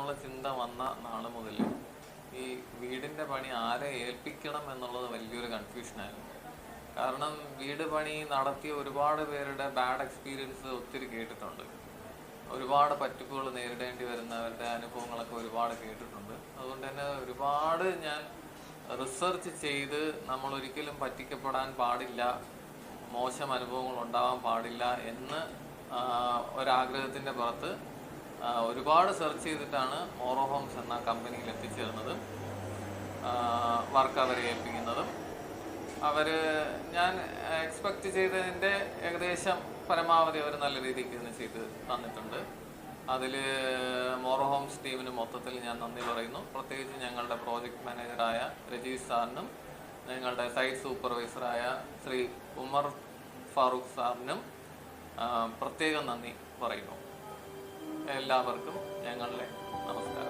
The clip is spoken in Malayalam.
എന്നുള്ള ചിന്ത വന്ന നാൾ മുതൽ ഈ വീടിൻ്റെ പണി ആരെ ഏൽപ്പിക്കണം എന്നുള്ളത് വലിയൊരു കൺഫ്യൂഷനായിരുന്നു. കാരണം വീട് പണി നടത്തിയ ഒരുപാട് പേരുടെ ബാഡ് എക്സ്പീരിയൻസ് ഒത്തിരി കേട്ടിട്ടുണ്ട്. ഒരുപാട് പറ്റിപ്പുകൾ നേരിടേണ്ടി വരുന്നവരുടെ അനുഭവങ്ങളൊക്കെ ഒരുപാട് കേട്ടിട്ടുണ്ട്. അതുകൊണ്ട് തന്നെ ഒരുപാട് ഞാൻ റിസർച്ച് ചെയ്ത് നമ്മൾ ഒരിക്കലും പറ്റിക്കപ്പെടാൻ പാടില്ല, മോശം അനുഭവങ്ങൾ ഉണ്ടാവാൻ പാടില്ല എന്ന് ഒരാഗ്രഹത്തിൻ്റെ പുറത്ത് ഒരുപാട് സെർച്ച് ചെയ്തിട്ടാണ് മോറോ ഹോംസ് എന്ന കമ്പനിയിൽ എത്തിച്ചേർന്നത്. വർക്ക് അവരെ ഏൽപ്പിക്കുന്നതും ഞാൻ എക്സ്പെക്റ്റ് ചെയ്തതിൻ്റെ ഏകദേശം പരമാവധി അവർ നല്ല രീതിക്ക് തന്നെ ചെയ്ത് തന്നിട്ടുണ്ട്. അതിൽ മോറോ ഹോംസ് ടീമിന് മൊത്തത്തിൽ ഞാൻ നന്ദി പറയുന്നു. പ്രത്യേകിച്ച് ഞങ്ങളുടെ പ്രോജക്റ്റ് മാനേജറായ രജീഷ് സാറിനും ഞങ്ങളുടെ സൈറ്റ് സൂപ്പർവൈസറായ ശ്രീ ഉമർ ഫാറൂഖ് സാറിനും പ്രത്യേകം നന്ദി പറയുന്നു. എല്ലാവർക്കും ഞങ്ങളുടെ നമസ്കാരം.